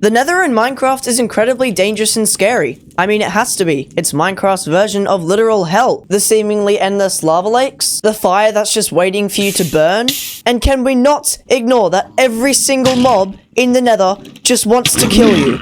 The Nether in Minecraft is incredibly dangerous and scary. I mean, it has to be. It's Minecraft's version of literal hell. The seemingly endless lava lakes, the fire that's just waiting for you to burn. And can we not ignore that every single mob in the Nether just wants to kill you?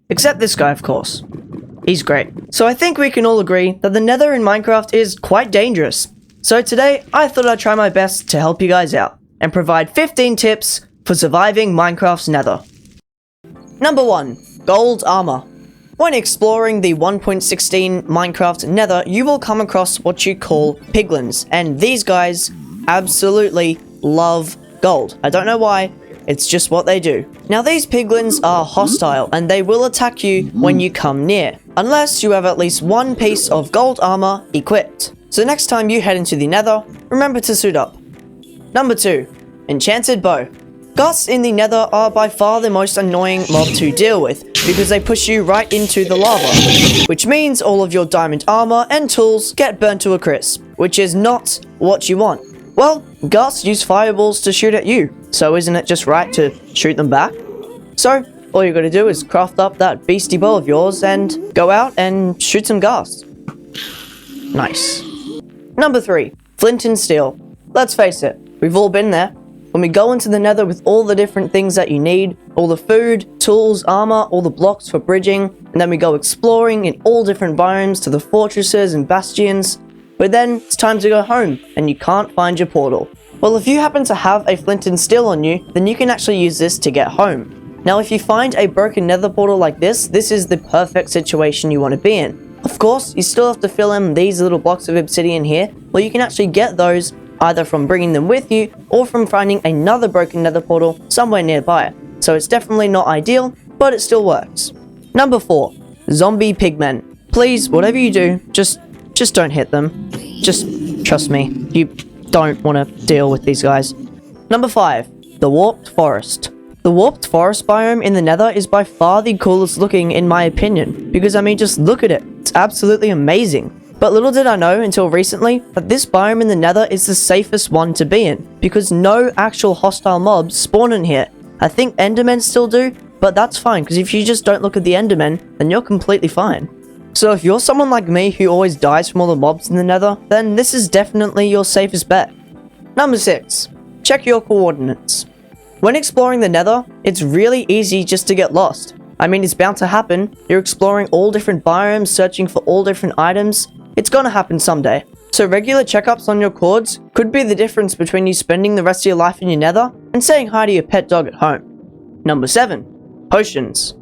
Except this guy, of course. He's great. So I think we can all agree that the Nether in Minecraft is quite dangerous. So today, I thought I'd try my best to help you guys out and provide 15 tips for surviving Minecraft's Nether. Number 1. Gold armor. When exploring the 1.16 Minecraft Nether, you will come across what you call piglins, and these guys absolutely love gold. I don't know why, it's just what they do. Now these piglins are hostile, and they will attack you when you come near, unless you have at least one piece of gold armor equipped. So next time you head into the Nether, remember to suit up. Number 2. Enchanted Bow. Ghasts in the Nether are by far the most annoying mob to deal with, because they push you right into the lava, which means all of your diamond armor and tools get burnt to a crisp, which is not what you want. Well, ghasts use fireballs to shoot at you, so isn't it just right to shoot them back? So, all you gotta do is craft up that beastie bow of yours and go out and shoot some ghasts. Nice. Number 3. Flint and Steel. Let's face it, we've all been there. When we go into the Nether with all the different things that you need, all the food, tools, armor, all the blocks for bridging, and then we go exploring in all different biomes to the fortresses and bastions, but then it's time to go home, and you can't find your portal. Well, if you happen to have a flint and steel on you, then you can actually use this to get home. Now, if you find a broken Nether portal like this is the perfect situation you want to be in. Of course, you still have to fill in these little blocks of obsidian here, where you can actually get those either from bringing them with you or from finding another broken Nether portal somewhere nearby. So it's definitely not ideal, but it still works. Number 4. Zombie pigmen. Please, whatever you do, just don't hit them. Just trust me, you don't want to deal with these guys. Number 5. The Warped Forest. The Warped Forest biome in the Nether is by far the coolest looking in my opinion, because I mean, just look at it. It's absolutely amazing. But little did I know until recently that this biome in the Nether is the safest one to be in, because no actual hostile mobs spawn in here. I think Endermen still do, but that's fine, because if you just don't look at the Endermen, then you're completely fine. So if you're someone like me who always dies from all the mobs in the Nether, then this is definitely your safest bet. Number 6. Check your coordinates. When exploring the Nether, it's really easy just to get lost. I mean, it's bound to happen. You're exploring all different biomes, searching for all different items. It's gonna happen someday. So regular checkups on your cords could be the difference between you spending the rest of your life in your Nether and saying hi to your pet dog at home. Number 7. Potions.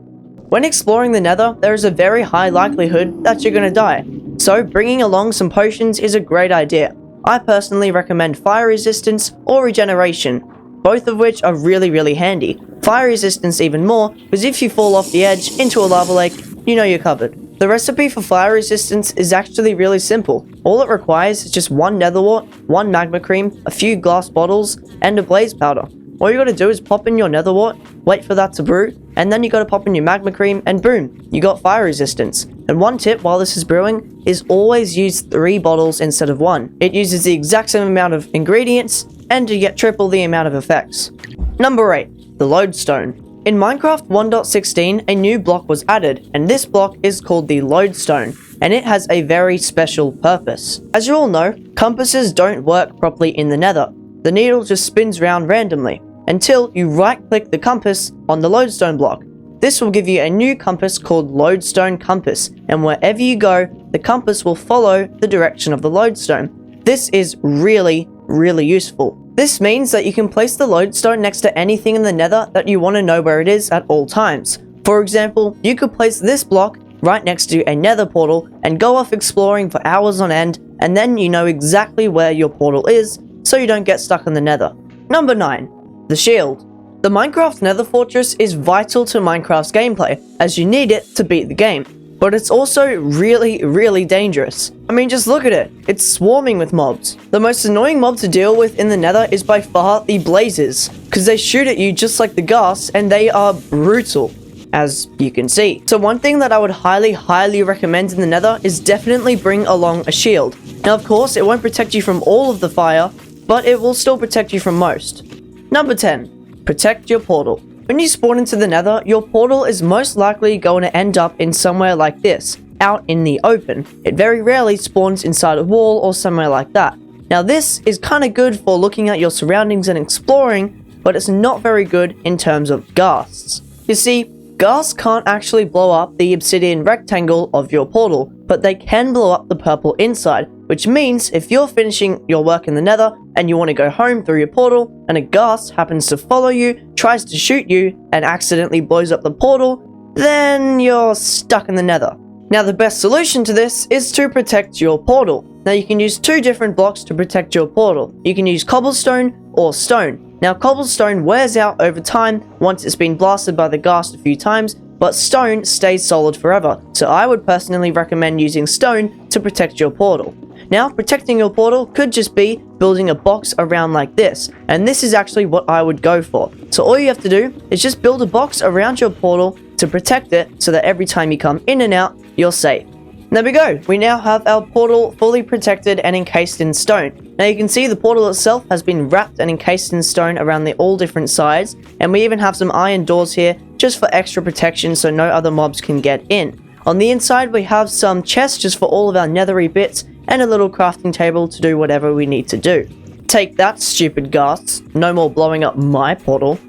When exploring the Nether, there is a very high likelihood that you're gonna die. So bringing along some potions is a great idea. I personally recommend fire resistance or regeneration, both of which are really handy. Fire resistance even more, because if you fall off the edge into a lava lake, you know you're covered. The recipe for fire resistance is actually really simple. All it requires is just one nether wart, one magma cream, a few glass bottles, and a blaze powder. All you gotta do is pop in your nether wart, wait for that to brew, and then you gotta pop in your magma cream, and boom, you got fire resistance. And one tip while this is brewing is always use 3 bottles instead of 1. It uses the exact same amount of ingredients, and you get triple the amount of effects. Number 8. The Lodestone. In Minecraft 1.16, a new block was added, and this block is called the Lodestone, and it has a very special purpose. As you all know, compasses don't work properly in the Nether. The needle just spins around randomly, until you right-click the compass on the Lodestone block. This will give you a new compass called Lodestone Compass, and wherever you go, the compass will follow the direction of the Lodestone. This is really useful. This means that you can place the Lodestone next to anything in the Nether that you want to know where it is at all times. For example, you could place this block right next to a Nether portal and go off exploring for hours on end, and then you know exactly where your portal is, so you don't get stuck in the Nether. Number 9. The Shield. The Minecraft Nether Fortress is vital to Minecraft's gameplay, as you need it to beat the game. But it's also really dangerous. I mean, just look at it. It's swarming with mobs. The most annoying mob to deal with in the Nether is by far the blazes, because they shoot at you just like the ghasts, and they are brutal, as you can see. So one thing that I would highly recommend in the Nether is definitely bring along a shield. Now, of course, it won't protect you from all of the fire, but it will still protect you from most. Number 10. Protect your portal. When you spawn into the Nether, your portal is most likely going to end up in somewhere like this, out in the open. It very rarely spawns inside a wall or somewhere like that. Now this is kind of good for looking at your surroundings and exploring, but it's not very good in terms of ghasts. You see, ghasts can't actually blow up the obsidian rectangle of your portal, but they can blow up the purple inside, which means if you're finishing your work in the Nether and you want to go home through your portal and a ghast happens to follow you, tries to shoot you, and accidentally blows up the portal, then you're stuck in the Nether. Now the best solution to this is to protect your portal. Now you can use two different blocks to protect your portal. You can use cobblestone or stone. Now cobblestone wears out over time once it's been blasted by the ghast a few times, but stone stays solid forever. So I would personally recommend using stone to protect your portal. Now protecting your portal could just be building a box around like this, and this is actually what I would go for. So all you have to do is just build a box around your portal to protect it so that every time you come in and out, you're safe. There we go, we now have our portal fully protected and encased in stone. Now you can see the portal itself has been wrapped and encased in stone around the all different sides, and we even have some iron doors here just for extra protection so no other mobs can get in. On the inside we have some chests just for all of our nethery bits, and a little crafting table to do whatever we need to do. Take that, stupid ghasts, no more blowing up my portal.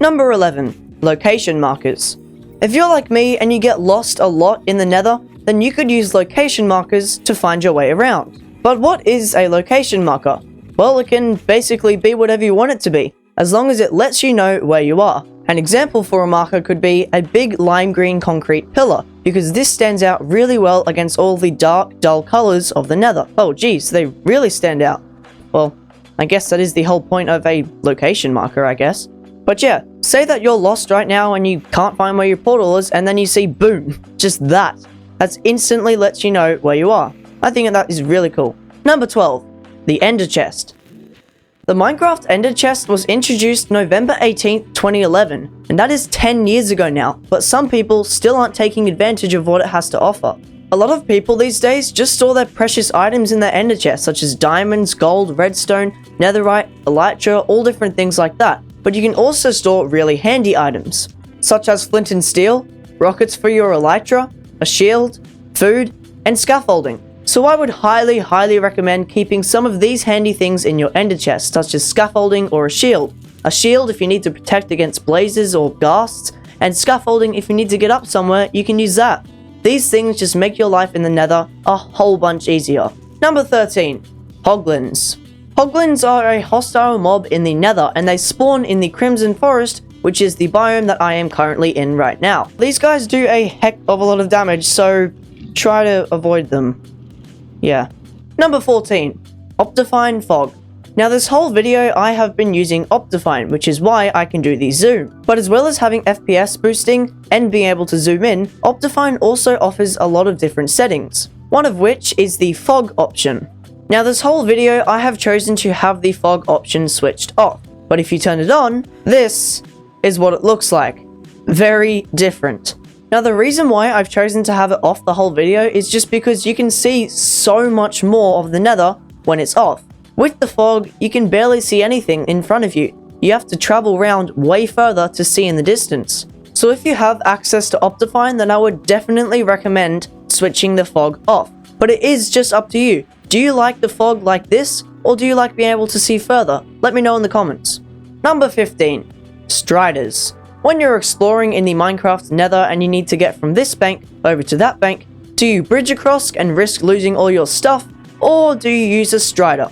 Number 11, location markers. If you're like me and you get lost a lot in the Nether, then you could use location markers to find your way around. But what is a location marker? Well, it can basically be whatever you want it to be, as long as it lets you know where you are. An example for a marker could be a big lime green concrete pillar, because this stands out really well against all the dark, dull colors of the Nether. Oh geez, they really stand out. Well, I guess that is the whole point of a location marker, I guess. But yeah, say that you're lost right now and you can't find where your portal is, and then you see boom, just that. That instantly lets you know where you are. I think that is really cool. Number 12, the Ender Chest. The Minecraft Ender Chest was introduced November 18th, 2011, and that is 10 years ago now, but some people still aren't taking advantage of what it has to offer. A lot of people these days just store their precious items in their Ender Chest, such as diamonds, gold, redstone, netherite, elytra, all different things like that. But you can also store really handy items, such as flint and steel, rockets for your elytra, a shield, food, and scaffolding. So I would highly recommend keeping some of these handy things in your Ender Chest, such as scaffolding or a shield. A shield if you need to protect against blazes or ghasts, and scaffolding if you need to get up somewhere, you can use that. These things just make your life in the Nether a whole bunch easier. Number 13, Hoglands. Hoglands are a hostile mob in the Nether, and they spawn in the Crimson Forest, which is the biome that I am currently in right now. These guys do a heck of a lot of damage, so try to avoid them. Yeah. Number 14, Optifine Fog. Now this whole video I have been using Optifine, which is why I can do the zoom. But as well as having FPS boosting and being able to zoom in, Optifine also offers a lot of different settings, one of which is the fog option. Now this whole video I have chosen to have the fog option switched off, but if you turn it on, this is what it looks like. Very different. Now the reason why I've chosen to have it off the whole video is just because you can see so much more of the Nether when it's off. With the fog, you can barely see anything in front of you. You have to travel around way further to see in the distance. So if you have access to Optifine, then I would definitely recommend switching the fog off. But it is just up to you. Do you like the fog like this, or do you like being able to see further? Let me know in the comments. Number 15, Striders. When you're exploring in the Minecraft Nether and you need to get from this bank over to that bank, do you bridge across and risk losing all your stuff, or do you use a strider?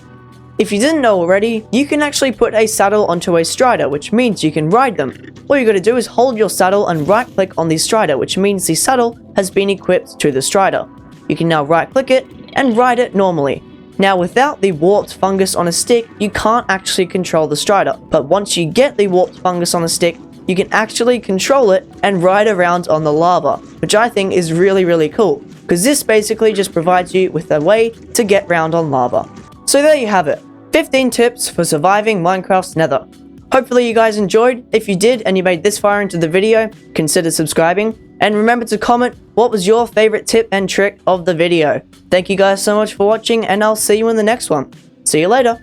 If you didn't know already, you can actually put a saddle onto a strider, which means you can ride them. All you gotta do is hold your saddle and right click on the strider, which means the saddle has been equipped to the strider. You can now right click it and ride it normally. Now without the warped fungus on a stick, you can't actually control the strider, but once you get the warped fungus on a stick, you can actually control it and ride around on the lava, which I think is really cool, because this basically just provides you with a way to get around on lava. So there you have it, 15 tips for surviving Minecraft's Nether. Hopefully you guys enjoyed. If you did and you made this far into the video, consider subscribing, and remember to comment what was your favorite tip and trick of the video. Thank you guys so much for watching, and I'll see you in the next one. See you later.